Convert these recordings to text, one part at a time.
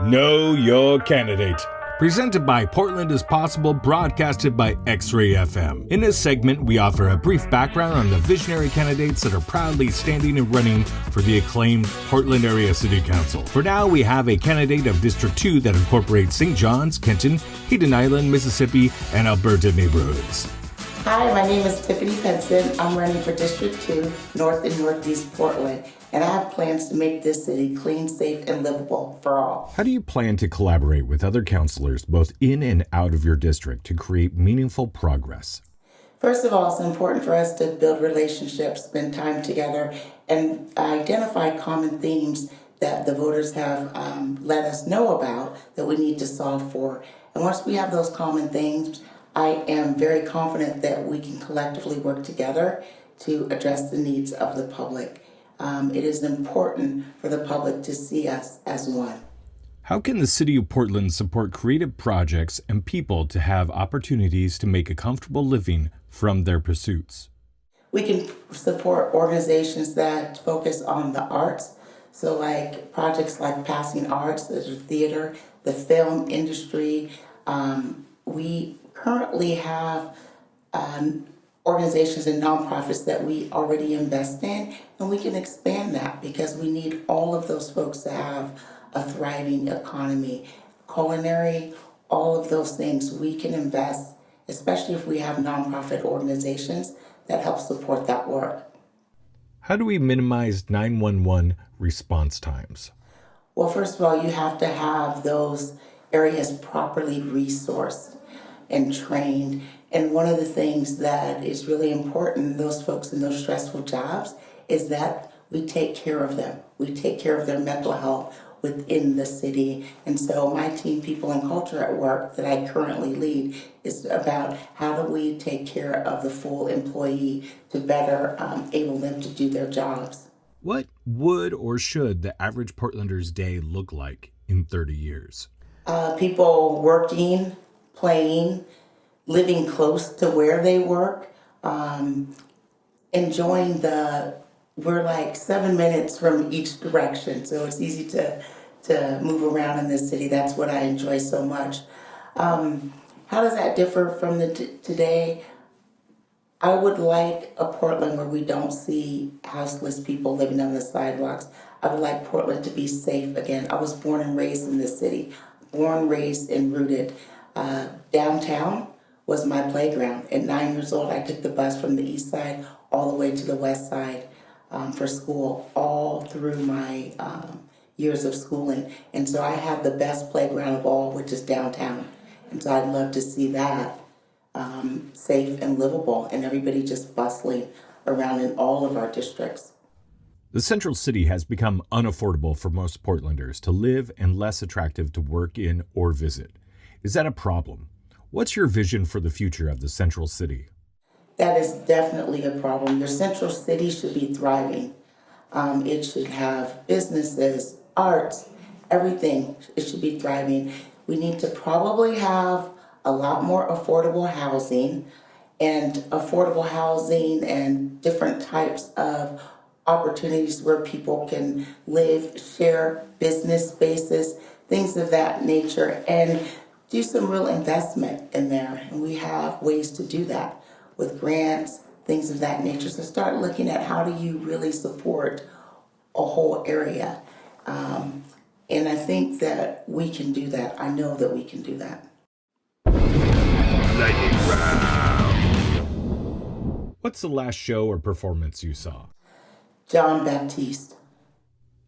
Know Your Candidate. Presented by Portland is Possible, broadcasted by XRAY FM. In this segment, we offer a brief background on the visionary candidates that are proudly standing and running for the acclaimed Portland Area City Council. For now, we have a candidate of District 2 that incorporates St. John's, Kenton, Hayden Island, Mississippi, and Alberta neighborhoods. Hi, my name is Tiffani Penson. I'm running for District 2, North and Northeast Portland, and I have plans to make this city clean, safe, and livable for all. How do you plan to collaborate with other councilors, both in and out of your district, to create meaningful progress? First of all, it's important for us to build relationships, spend time together, and identify common themes that the voters have let us know about that we need to solve for. And once we have those common themes, I am very confident that we can collectively work together to address the needs of the public. It is important for the public to see us as one. How can the City of Portland support creative projects and people to have opportunities to make a comfortable living from their pursuits? We can support organizations that focus on the arts. So like projects like Passing Arts, the theater, the film industry. We currently have organizations and nonprofits that we already invest in, and we can expand that because we need all of those folks to have a thriving economy. Culinary, all of those things we can invest, especially if we have nonprofit organizations that help support that work. How do we minimize 911 response times? Well, first of all, you have to have those areas properly resourced and trained. And one of the things that is really important, those folks in those stressful jobs, is that we take care of them. We take care of their mental health within the city. And so my team, People and Culture at Work, that I currently lead, is about how do we take care of the full employee to better enable them to do their jobs. What would or should the average Portlander's day look like in 30 years? People working, playing, living close to where they work, enjoying we're like 7 minutes from each direction, so it's easy to move around in this city. That's what I enjoy so much. How does that differ from today? I would like a Portland where we don't see houseless people living on the sidewalks. I would like Portland to be safe again. I was born and raised in this city, born, raised, and rooted. Downtown was my playground. At 9 years old, I took the bus from the east side all the way to the west side for school, all through my years of schooling. And so I have the best playground of all, which is downtown. And so I'd love to see that safe and livable, and everybody just bustling around in all of our districts. The Central City has become unaffordable for most Portlanders to live and less attractive to work in or visit. Is that a problem? What's your vision for the future of the Central City? That is definitely a problem. Your Central City should be thriving. It should have businesses, arts, everything. It should be thriving. We need to probably have a lot more affordable housing and different types of opportunities where people can live, share business spaces, things of that nature, and do some real investment in there. And we have ways to do that with grants, things of that nature. So start looking at how do you really support a whole area. And I think that we can do that. I know that we can do that. Lightning round. What's the last show or performance you saw? John Baptiste.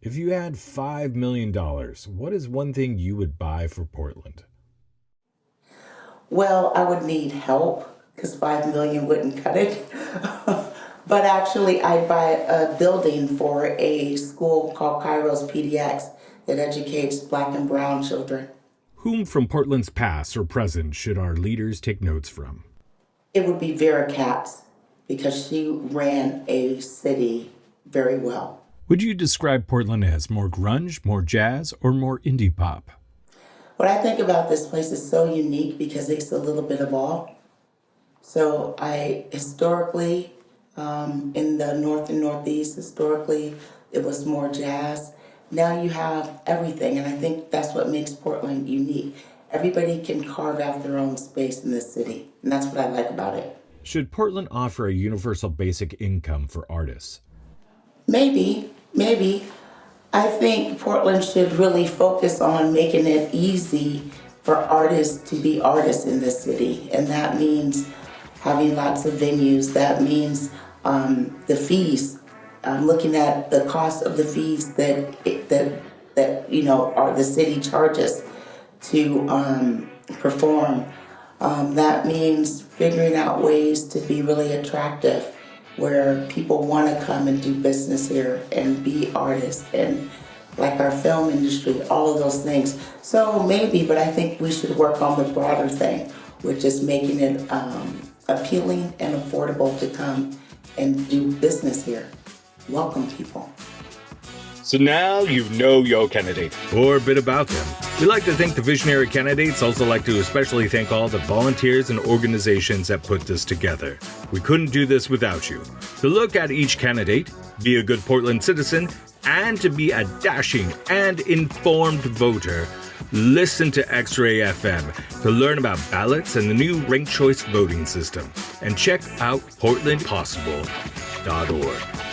If you had $5 million, what is one thing you would buy for Portland? Well, I would need help because $5 million wouldn't cut it. But actually, I'd buy a building for a school called Kairos PDX that educates Black and brown children. Whom from Portland's past or present should our leaders take notes from? It would be Vera Katz because she ran a city very well. Would you describe Portland as more grunge, more jazz, or more indie pop? What I think about this place is so unique because it's a little bit of all. So historically, in the North and Northeast, historically, it was more jazz. Now you have everything, and I think that's what makes makes Portland unique. Everybody can carve out their own space in this city, and that's what I like about it. Should Portland offer a universal basic income for artists? Maybe. I think Portland should really focus on making it easy for artists to be artists in this city. And that means having lots of venues. That means the fees. Looking at the cost of the fees that the city charges to perform. That means figuring out ways to be really attractive, where people want to come and do business here and be artists, and like our film industry, all of those things. So maybe, but I think we should work on the broader thing, which is making it appealing and affordable to come and do business here. Welcome people. So now you know your candidate, or a bit about them. We like to thank the visionary candidates, also like to especially thank all the volunteers and organizations that put this together. We couldn't do this without you. To look at each candidate, be a good Portland citizen, and to be a dashing and informed voter, listen to X-Ray FM to learn about ballots and the new ranked choice voting system. And check out portlandpossible.org.